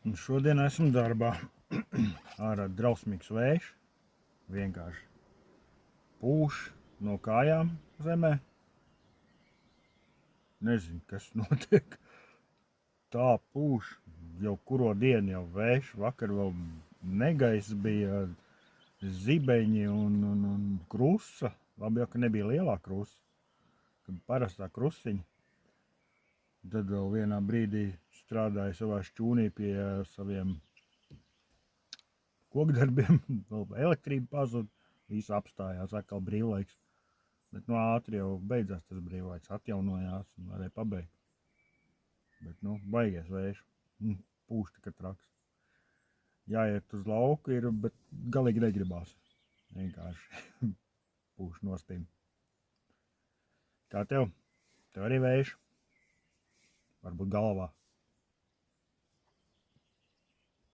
Un šodien esmu darbā. Ārā drausmīgs vējš. Vienkārši pūš no kājām zemē. Nezinu, kas notiek. Tā pūš. Jau kuro dienu jau vējš. Vakar vēl negaiss bija, zibeņi un krusa. Labi jau, ka nebija lielā krusa. Kad parastā krusiņa. Tad vēl vienā brīdī strādāju savā šķūnī pie saviem kokdarbiem. Vēl elektrība pazuda, viss apstājās, atkal brīvlaiks. Bet nu ātri jau beidzās tas brīvlaiks, atjaunojās un varēja pabeigt. Bet nu, baigies vējš, pūš tika traks. Jāiet uz lauku ir, bet galīgi negribās. Vienkārši pūš nospīm. Kā tev? Tev arī vējš? Varbūt galvā.